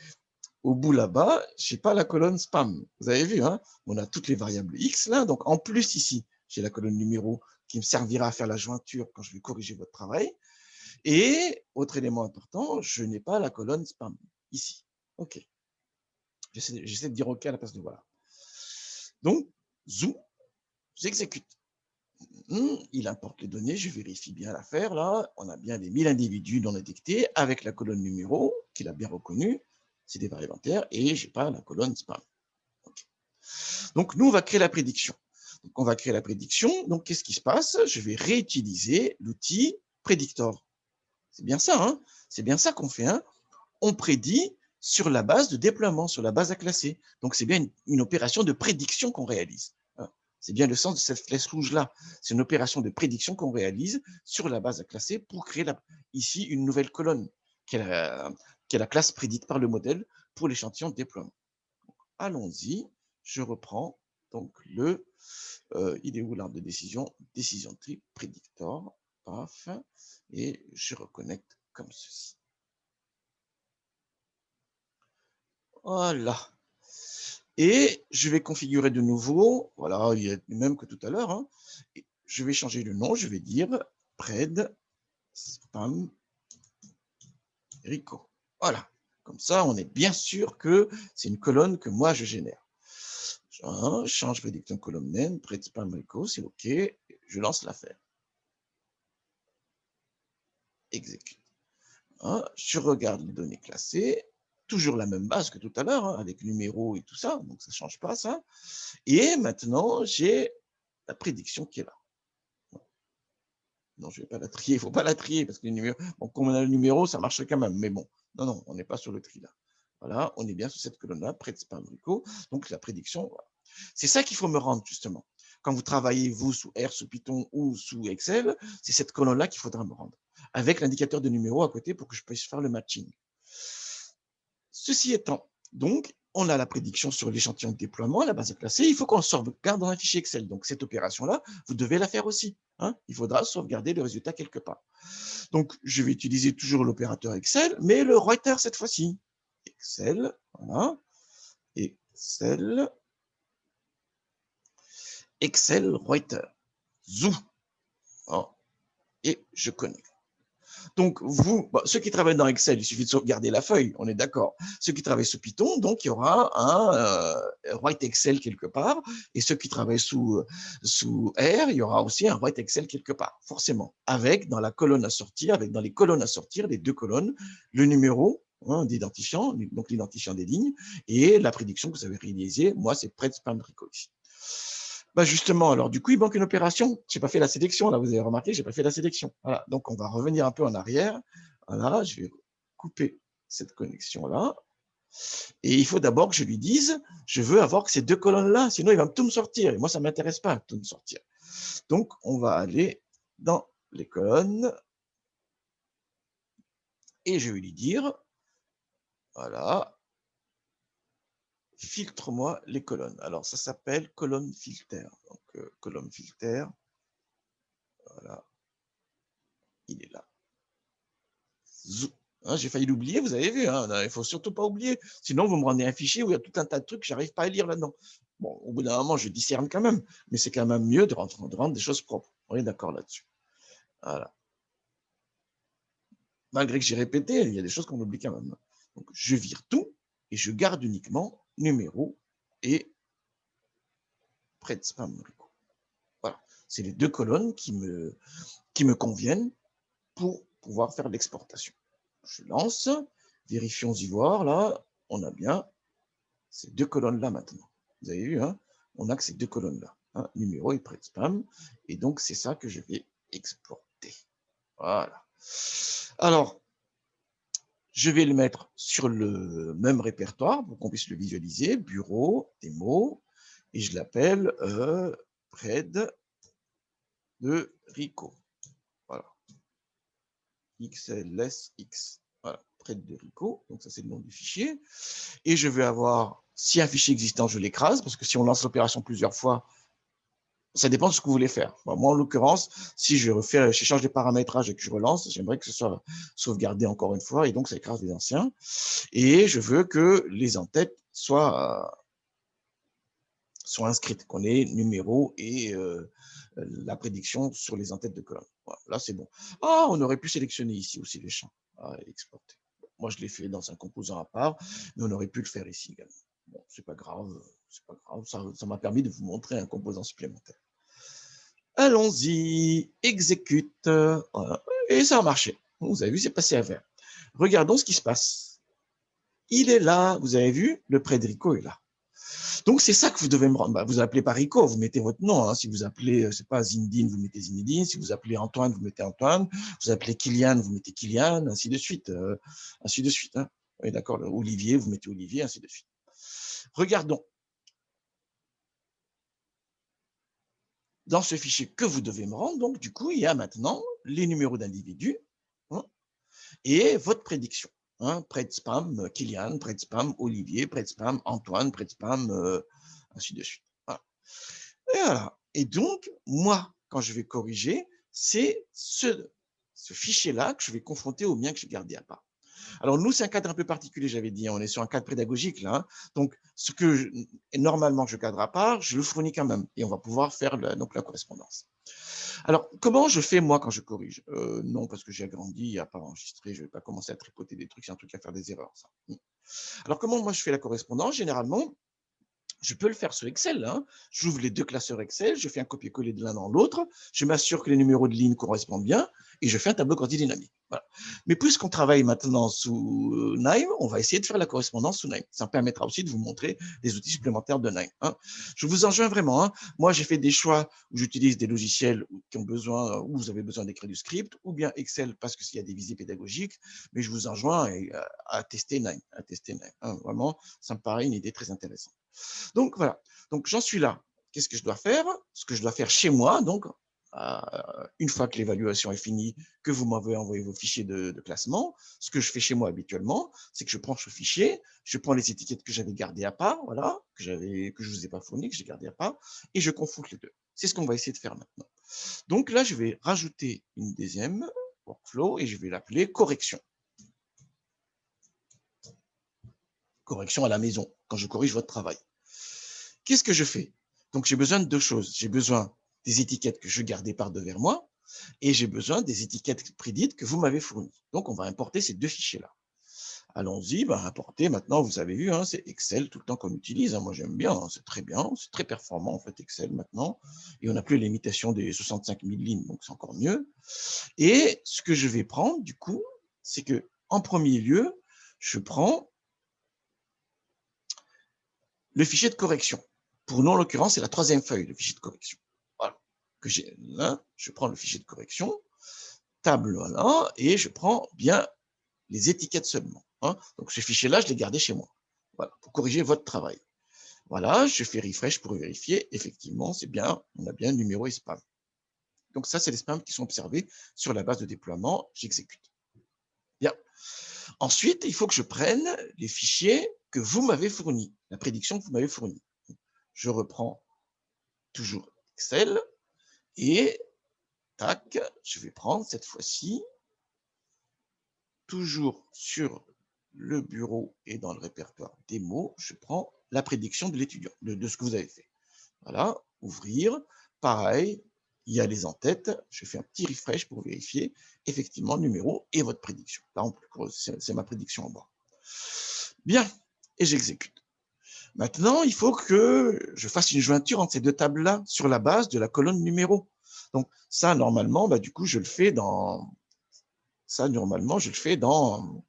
au bout là-bas, je n'ai pas la colonne spam. Vous avez vu, hein, on a toutes les variables X là. Donc, en plus, ici, j'ai la colonne numéro qui me servira à faire la jointure quand je vais corriger votre travail. Et autre élément important, je n'ai pas la colonne spam ici. OK. J'essaie de dire OK à la place de voilà. Donc, zou, j'exécute. Il importe les données, je vérifie bien l'affaire. Là, on a bien les 1000 individus non détectés avec la colonne numéro qu'il a bien reconnue. C'est des variables entières et je n'ai pas la colonne spam. Okay. Donc, nous, on va créer la prédiction. Donc, on va créer la prédiction. Donc, qu'est-ce qui se passe? Je vais réutiliser l'outil Predictor. C'est bien ça, hein? C'est bien ça qu'on fait. Hein? On prédit sur la base de déploiement, sur la base à classer. Donc, c'est bien une opération de prédiction qu'on réalise. C'est bien le sens de cette flèche rouge-là. C'est une opération de prédiction qu'on réalise sur la base à classer pour créer ici une nouvelle colonne, qui est la classe prédite par le modèle pour l'échantillon de déploiement. Allons-y, je reprends donc il est où l'arbre de décision? Décision tree, predictor, paf, et je reconnecte comme ceci. Voilà. Et je vais configurer de nouveau, voilà, il y a le même que tout à l'heure. Hein. Je vais changer le nom, je vais dire pred spam Rico. Voilà. Comme ça, on est bien sûr que c'est une colonne que moi je génère. Change prediction column name, pred spam Rico, c'est OK. Je lance l'affaire. Exécute. Je regarde les données classées. Toujours la même base que tout à l'heure, hein, avec numéro et tout ça, donc ça ne change pas ça. Et maintenant, j'ai la prédiction qui est là. Non, je ne vais pas la trier, il ne faut pas la trier, parce que les numéros, bon, comme on a le numéro, ça marche quand même, mais bon, non, on n'est pas sur le tri là. Voilà, on est bien sur cette colonne-là, près de spam Rico, donc la prédiction, voilà. C'est ça qu'il faut me rendre, justement. Quand vous travaillez, vous, sous R, sous Python ou sous Excel, c'est cette colonne-là qu'il faudra me rendre, avec l'indicateur de numéro à côté pour que je puisse faire le matching. Ceci étant, donc, on a la prédiction sur l'échantillon de déploiement, la base est classée, il faut qu'on sauvegarde dans un fichier Excel. Donc, cette opération-là, vous devez la faire aussi. Hein. Il faudra sauvegarder le résultat quelque part. Donc, je vais utiliser toujours l'opérateur Excel, mais le writer cette fois-ci. Excel, voilà. Excel. Excel writer. Zou. Oh. Et je connecte. Donc, vous, ceux qui travaillent dans Excel, il suffit de sauvegarder la feuille, on est d'accord. Ceux qui travaillent sous Python, donc il y aura un write Excel quelque part. Et ceux qui travaillent sous R, il y aura aussi un write Excel quelque part, forcément. Avec, dans la colonne à sortir, avec dans les colonnes à sortir, les deux colonnes, le numéro d'identifiant, donc l'identifiant des lignes, et la prédiction que vous avez réalisée. Moi, c'est près de spam Rico ici. Justement, alors du coup, il manque une opération. Je n'ai pas fait la sélection, là, vous avez remarqué, je n'ai pas fait la sélection. Voilà, donc on va revenir un peu en arrière. Voilà, je vais couper cette connexion-là. Et il faut d'abord que je lui dise, je veux avoir ces deux colonnes-là, sinon il va tout me sortir. Et moi, ça ne m'intéresse pas, tout me sortir. Donc, on va aller dans les colonnes. Et je vais lui dire, voilà, filtre-moi les colonnes. Alors, ça s'appelle colonne filter. Donc, colonne filter. Voilà. Il est là. Hein, j'ai failli l'oublier, vous avez vu, hein, il ne faut surtout pas oublier. Sinon, vous me rendez un fichier où il y a tout un tas de trucs que je n'arrive pas à lire là-dedans. Bon, au bout d'un moment, je discerne quand même, mais c'est quand même mieux de rendre des choses propres. On est d'accord là-dessus. Voilà. Malgré que j'ai répété, il y a des choses qu'on oublie quand même. Donc, je vire tout et je garde uniquement numéro et près de spam. Voilà. C'est les deux colonnes qui me conviennent pour pouvoir faire l'exportation. Je lance, vérifions y voir, là, on a bien ces deux colonnes-là maintenant. Vous avez vu, hein, on a que ces deux colonnes-là, hein, numéro et près de spam, et donc c'est ça que je vais exporter. Voilà. Alors, je vais le mettre sur le même répertoire pour qu'on puisse le visualiser, bureau, démo, et je l'appelle pred de Rico. Voilà. XLSX. Voilà, près de Rico. Donc, ça, c'est le nom du fichier. Et je vais avoir, si un fichier existant, je l'écrase, parce que si on lance l'opération plusieurs fois, ça dépend de ce que vous voulez faire. Bon, moi, en l'occurrence, si je change les paramétrages et que je relance, j'aimerais que ce soit sauvegardé encore une fois, et donc ça écrase les anciens. Et je veux que les en-têtes soient soit inscrite, qu'on ait numéro et la prédiction sur les en-têtes de colonne. Voilà, là, c'est bon. Ah, on aurait pu sélectionner ici aussi les champs et exporter. Bon, moi, je l'ai fait dans un composant à part, mais on aurait pu le faire ici également. Bon, c'est pas grave, c'est pas grave. Ça m'a permis de vous montrer un composant supplémentaire. Allons-y, exécute. Voilà. Et ça a marché. Vous avez vu, c'est passé à vert. Regardons ce qui se passe. Il est là, vous avez vu, le prêt de Rico est là. Donc, c'est ça que vous devez me rendre. Bah, vous appelez pas Rico, vous mettez votre nom. Hein. Si vous appelez, c'est pas Zinedine, vous mettez Zinedine. Si vous appelez Antoine, vous mettez Antoine. Vous appelez Kylian, vous mettez Kylian, ainsi de suite. Ainsi de suite. Hein. Oui, d'accord. Olivier, vous mettez Olivier, ainsi de suite. Regardons. Dans ce fichier que vous devez me rendre, donc, du coup, il y a maintenant les numéros d'individus hein, et votre prédiction. Hein, prêt de spam, Kylian, prêt de spam, Olivier, prêt de spam, Antoine, prêt de spam, ainsi de suite. Voilà. Et voilà. Et donc, moi, quand je vais corriger, c'est ce fichier-là que je vais confronter au mien que j'ai gardé à part. Alors, nous, c'est un cadre un peu particulier, j'avais dit. On est sur un cadre pédagogique, là. Hein. Donc, ce que normalement je cadre à part, je le fournis quand même. Et on va pouvoir faire donc, la correspondance. Alors, comment je fais, moi, quand je corrige non, parce que j'ai agrandi, il n'y a pas enregistré, je ne vais pas commencer à tripoter des trucs, c'est un truc à faire des erreurs, ça. Alors, comment moi je fais la correspondance? Généralement, je peux le faire sur Excel. Hein. J'ouvre les deux classeurs Excel, je fais un copier-coller de l'un dans l'autre, je m'assure que les numéros de ligne correspondent bien et je fais un tableau quantidynamique. Voilà. Mais puisqu'on travaille maintenant sous Nime, on va essayer de faire la correspondance sous Nime. Ça me permettra aussi de vous montrer les outils supplémentaires de Nime. Hein. Je vous enjoins vraiment. Hein. Moi, j'ai fait des choix où j'utilise des logiciels qui ont besoin, où vous avez besoin d'écrire du script, ou bien Excel parce qu'il y a des visées pédagogiques, mais je vous enjoins à tester Nime. Hein. Vraiment, ça me paraît une idée très intéressante. Donc, voilà. Donc, j'en suis là. Qu'est-ce que je dois faire? Ce que je dois faire chez moi, donc, une fois que l'évaluation est finie, que vous m'avez envoyé vos fichiers de classement, ce que je fais chez moi habituellement, c'est que je prends ce fichier, je prends les étiquettes que j'avais gardées à part, voilà, que je ne vous ai pas fournies, que j'ai gardées à part, et je confronte les deux. C'est ce qu'on va essayer de faire maintenant. Donc là, je vais rajouter une deuxième workflow et je vais l'appeler correction. Correction à la maison, quand je corrige votre travail. Qu'est-ce que je fais? Donc, j'ai besoin de deux choses. J'ai besoin des étiquettes que je gardais par devers moi et j'ai besoin des étiquettes prédites que vous m'avez fournies. Donc, on va importer ces deux fichiers-là. Allons-y, importer. Maintenant, vous avez vu, hein, c'est Excel tout le temps qu'on utilise. Hein, moi, j'aime bien, hein, c'est très bien, c'est très performant en fait Excel maintenant. Et on n'a plus les limitations des 65 000 lignes, donc c'est encore mieux. Et ce que je vais prendre, du coup, c'est que en premier lieu, je prends le fichier de correction. Pour nous, en l'occurrence, c'est la troisième feuille, le fichier de correction. Voilà. Que j'ai là, je prends le fichier de correction, table, voilà, et je prends bien les étiquettes seulement. Hein. Donc, ce fichier-là, je l'ai gardé chez moi. Voilà, pour corriger votre travail. Voilà, je fais refresh pour vérifier. Effectivement, c'est bien, on a bien numéro et spam. Donc, ça, c'est les spams qui sont observés sur la base de déploiement. J'exécute. Bien. Ensuite, il faut que je prenne les fichiers que vous m'avez fournis, la prédiction que vous m'avez fournie. Je reprends toujours Excel et tac, je vais prendre cette fois-ci, toujours sur le bureau et dans le répertoire démo, je prends la prédiction de l'étudiant, de ce que vous avez fait. Voilà, ouvrir, pareil, il y a les en-têtes, je fais un petit refresh pour vérifier effectivement le numéro et votre prédiction. Là, c'est ma prédiction en bas. Bien, et j'exécute. Maintenant, il faut que je fasse une jointure entre ces deux tables-là sur la base de la colonne numéro. Donc, ça, normalement, du coup, je le fais dans... Ça, normalement, je le fais dans...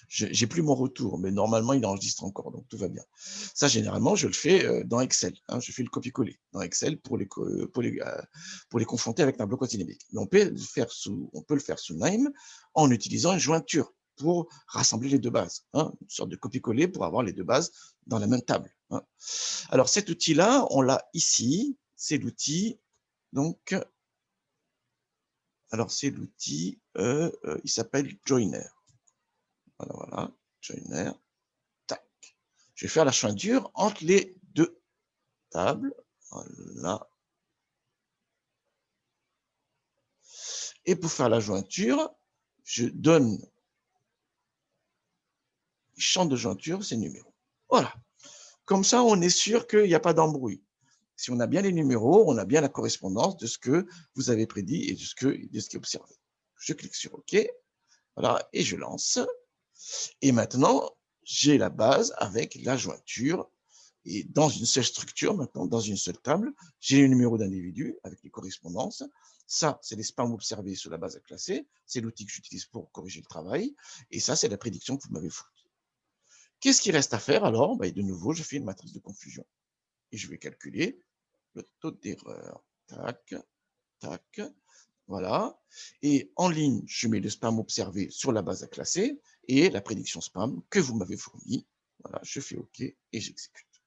J'ai plus mon retour, mais normalement, il enregistre encore, donc tout va bien. Ça, généralement, je le fais dans Excel. Hein, je fais le copier-coller dans Excel pour les confronter avec Tableau quotidynamique. Mais on peut le faire sous Nime en utilisant une jointure pour rassembler les deux bases. Hein, une sorte de copier-coller pour avoir les deux bases dans la même table. Hein. Alors, cet outil-là, on l'a ici. C'est l'outil, donc... Alors, c'est l'outil, il s'appelle Joiner. Voilà, Joiner. Tac. Je vais faire la jointure entre les deux tables. Voilà. Et pour faire la jointure, je donne les champs de jointure, ces numéros. Voilà. Comme ça, on est sûr qu'il n'y a pas d'embrouille. Si on a bien les numéros, on a bien la correspondance de ce que vous avez prédit et de ce qui est observé. Je clique sur OK, voilà, et je lance. Et maintenant, j'ai la base avec la jointure. Et dans une seule structure, maintenant, dans une seule table, j'ai le numéro d'individu avec les correspondances. Ça, c'est les spams observés sur la base à classer. C'est l'outil que j'utilise pour corriger le travail. Et ça, c'est la prédiction que vous m'avez fournie. Qu'est-ce qui reste à faire alors? De nouveau, je fais une matrice de confusion. Et je vais calculer le taux d'erreur. Tac, tac, voilà. Et en ligne, je mets le spam observé sur la base à classer et la prédiction spam que vous m'avez fournie. Voilà, je fais OK et j'exécute.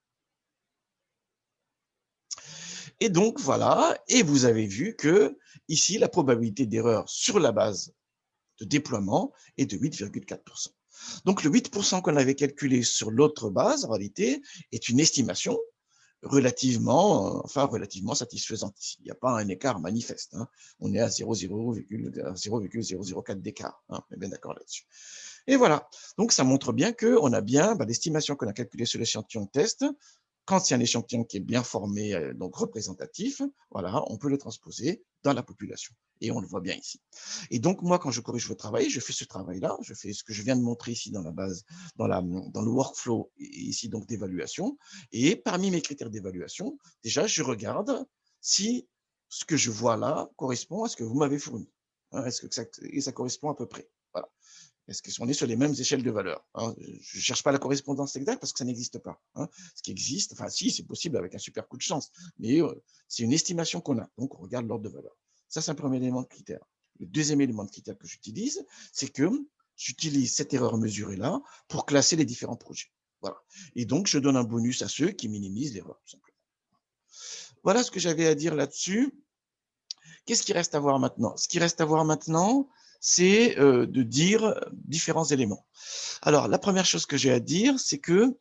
Et donc, voilà, et vous avez vu que ici, la probabilité d'erreur sur la base de déploiement est de 8,4%. Donc, le 8% qu'on avait calculé sur l'autre base, en réalité, est une estimation relativement satisfaisante ici. Il n'y a pas un écart manifeste. Hein. On est à 0,004 d'écart. Hein. On est bien d'accord là-dessus. Et voilà. Donc, ça montre bien qu'on a bien l'estimation qu'on a calculée sur l'échantillon de test. Quand c'est un échantillon qui est bien formé, donc représentatif, voilà, on peut le transposer dans la population. Et on le voit bien ici. Et donc, moi, quand je corrige le travail, je fais ce travail-là, je fais ce que je viens de montrer ici dans la base, dans le workflow, ici donc d'évaluation. Et parmi mes critères d'évaluation, déjà, je regarde si ce que je vois là correspond à ce que vous m'avez fourni. Hein, est-ce que ça correspond à peu près? Voilà. Est-ce qu'on est sur les mêmes échelles de valeur? Hein? Je ne cherche pas la correspondance exacte parce que ça n'existe pas. Hein? Ce qui existe, enfin si, c'est possible avec un super coup de chance, mais c'est une estimation qu'on a. Donc, on regarde l'ordre de valeur. Ça, c'est un premier élément de critère. Le deuxième élément de critère que j'utilise, c'est que j'utilise cette erreur mesurée-là pour classer les différents projets. Voilà. Et donc, je donne un bonus à ceux qui minimisent l'erreur, tout simplement. Voilà ce que j'avais à dire là-dessus. Qu'est-ce qui reste à voir maintenant? Ce qui reste à voir maintenant, c'est de dire différents éléments. Alors, la première chose que j'ai à dire, c'est que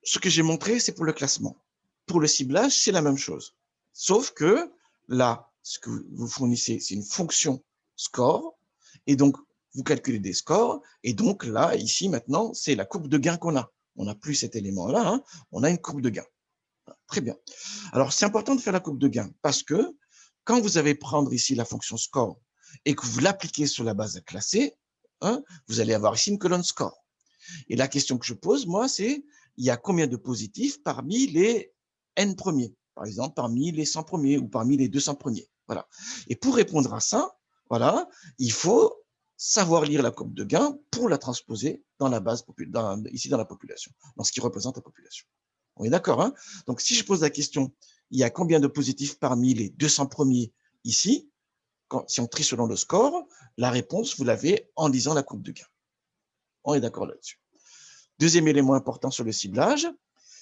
ce que j'ai montré, c'est pour le classement. Pour le ciblage, c'est la même chose. Sauf que là, ce que vous fournissez, c'est une fonction score. Et donc, vous calculez des scores. Et donc, là, ici, maintenant, c'est la courbe de gain qu'on a. On n'a plus cet élément-là. Hein, on a une courbe de gain. Très bien. Alors, c'est important de faire la courbe de gain parce que quand vous allez prendre ici la fonction score et que vous l'appliquez sur la base classée, hein, vous allez avoir ici une colonne score. Et la question que je pose, moi, c'est il y a combien de positifs parmi les N premiers, par exemple, parmi les 100 premiers ou parmi les 200 premiers. Voilà. Et pour répondre à ça, voilà, il faut savoir lire la courbe de gain pour la transposer dans la base, ici dans la population, dans ce qui représente la population. On est d'accord, hein? Donc, si je pose la question, il y a combien de positifs parmi les 200 premiers ici, si on trie selon le score, la réponse, vous l'avez en lisant la courbe de gain. On est d'accord là-dessus. Deuxième élément important sur le ciblage,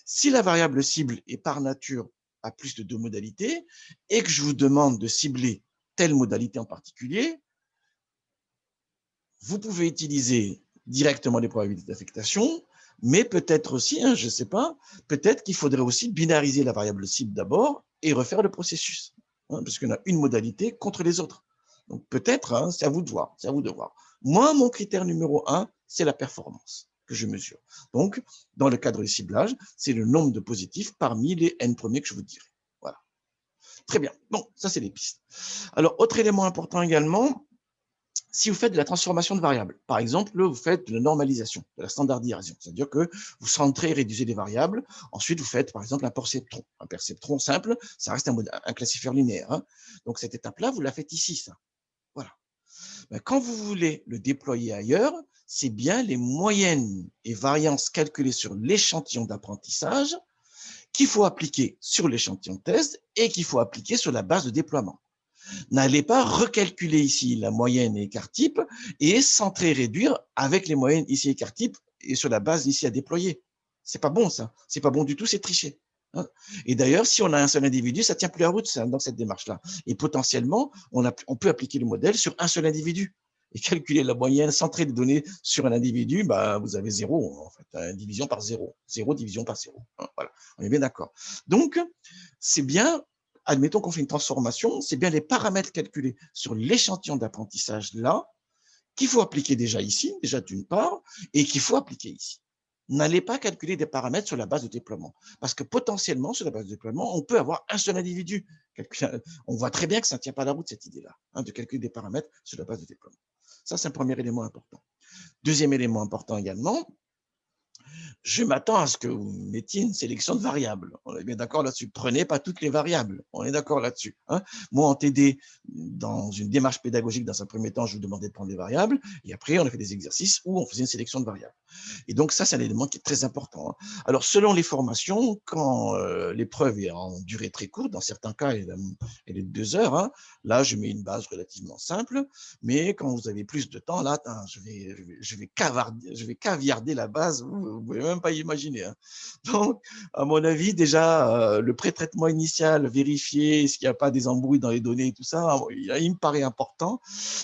si la variable cible est par nature à plus de 2 modalités et que je vous demande de cibler telle modalité en particulier, vous pouvez utiliser directement les probabilités d'affectation, mais peut-être aussi, hein, je ne sais pas, peut-être qu'il faudrait aussi binariser la variable cible d'abord et refaire le processus, hein, parce qu'on a une modalité contre les autres. Donc peut-être, hein, c'est à vous de voir, c'est à vous de voir. Moi, mon critère numéro 1, c'est la performance que je mesure. Donc, dans le cadre du ciblage, c'est le nombre de positifs parmi les n premiers que je vous dirai. Voilà. Très bien. Bon, ça, c'est les pistes. Alors, autre élément important également, si vous faites de la transformation de variables, par exemple, vous faites de la normalisation, de la standardisation, c'est-à-dire que vous centrez et réduisez des variables, ensuite vous faites par exemple un perceptron. Un perceptron simple, ça reste un classifieur linéaire. Hein. Donc cette étape-là, vous la faites ici, ça. Voilà. Ben, quand vous voulez le déployer ailleurs, c'est bien les moyennes et variances calculées sur l'échantillon d'apprentissage qu'il faut appliquer sur l'échantillon de test et qu'il faut appliquer sur la base de déploiement. N'allez pas recalculer ici la moyenne et écart type et centrer réduire avec les moyennes ici écart type et sur la base ici à déployer. C'est pas bon ça, c'est pas bon du tout, c'est tricher. Hein. Et d'ailleurs, si on a un seul individu, ça tient plus la route ça, dans cette démarche-là. Et potentiellement, on peut appliquer le modèle sur un seul individu et calculer la moyenne, centrer les données sur un individu, bah, vous avez zéro en fait, division par zéro, zéro division par zéro. Hein, voilà, on est bien d'accord. Donc, c'est bien admettons qu'on fait une transformation, c'est bien les paramètres calculés sur l'échantillon d'apprentissage là qu'il faut appliquer déjà ici, déjà d'une part, et qu'il faut appliquer ici. N'allez pas calculer des paramètres sur la base de déploiement. Parce que potentiellement, sur la base de déploiement, on peut avoir un seul individu. On voit très bien que ça ne tient pas la route, cette idée-là, hein, de calculer des paramètres sur la base de déploiement. Ça, c'est un premier élément important. Deuxième élément important également, je m'attends à ce que vous mettiez une sélection de variables. On est bien d'accord là-dessus. Prenez pas toutes les variables. On est d'accord là-dessus, hein. Moi, en TD, dans une démarche pédagogique, dans un premier temps, je vous demandais de prendre des variables. Et après, on a fait des exercices où on faisait une sélection de variables. Et donc, ça, c'est un élément qui est très important, hein. Alors, selon les formations, quand l'épreuve est en durée très courte, dans certains cas, elle est de 2 heures, hein, là, je mets une base relativement simple. Mais quand vous avez plus de temps, là, je vais caviarder la base. Vous ne pouvez même pas imaginer, hein. Donc, à mon avis, déjà, le pré-traitement initial, vérifier s'il n'y a pas des embrouilles dans les données et tout ça, il me paraît important.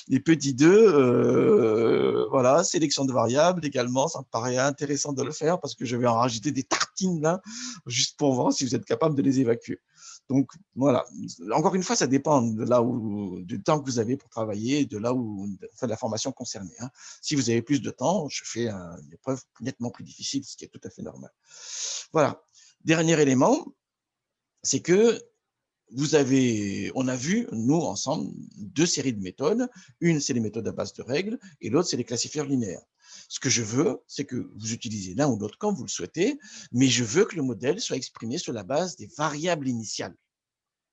Et petit 2, voilà, sélection de variables également, ça me paraît intéressant de le faire parce que je vais en rajouter des tartines là, juste pour voir si vous êtes capable de les évacuer. Donc voilà, encore une fois, ça dépend de là où, du temps que vous avez pour travailler, de là où, enfin, de la formation concernée, hein. Si vous avez plus de temps, je fais une épreuve nettement plus difficile, ce qui est tout à fait normal. Voilà. Dernier élément, c'est que on a vu, nous, ensemble, 2 séries de méthodes. Une, c'est les méthodes à base de règles, et l'autre, c'est les classifieurs linéaires. Ce que je veux, c'est que vous utilisez l'un ou l'autre quand vous le souhaitez, mais je veux que le modèle soit exprimé sur la base des variables initiales.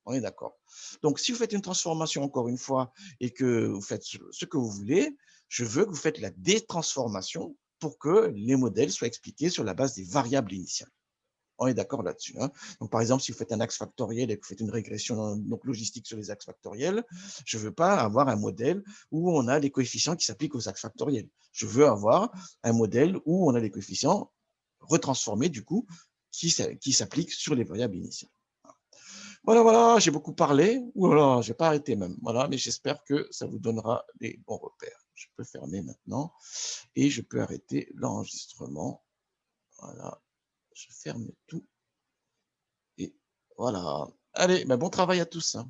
On est d'accord. Donc, si vous faites une transformation, encore une fois, et que vous faites ce que vous voulez, je veux que vous faites la détransformation pour que les modèles soient expliqués sur la base des variables initiales. On est d'accord là-dessus, hein. Donc, par exemple, si vous faites un axe factoriel et que vous faites une régression donc logistique sur les axes factoriels, je ne veux pas avoir un modèle où on a les coefficients qui s'appliquent aux axes factoriels. Je veux avoir un modèle où on a les coefficients retransformés, du coup, qui s'appliquent sur les variables initiales. Voilà, voilà, j'ai beaucoup parlé. Voilà, je n'ai pas arrêté même. Voilà, mais j'espère que ça vous donnera des bons repères. Je peux fermer maintenant et je peux arrêter l'enregistrement. Voilà, je ferme tout. Et voilà. Allez, ben bon travail à tous, hein.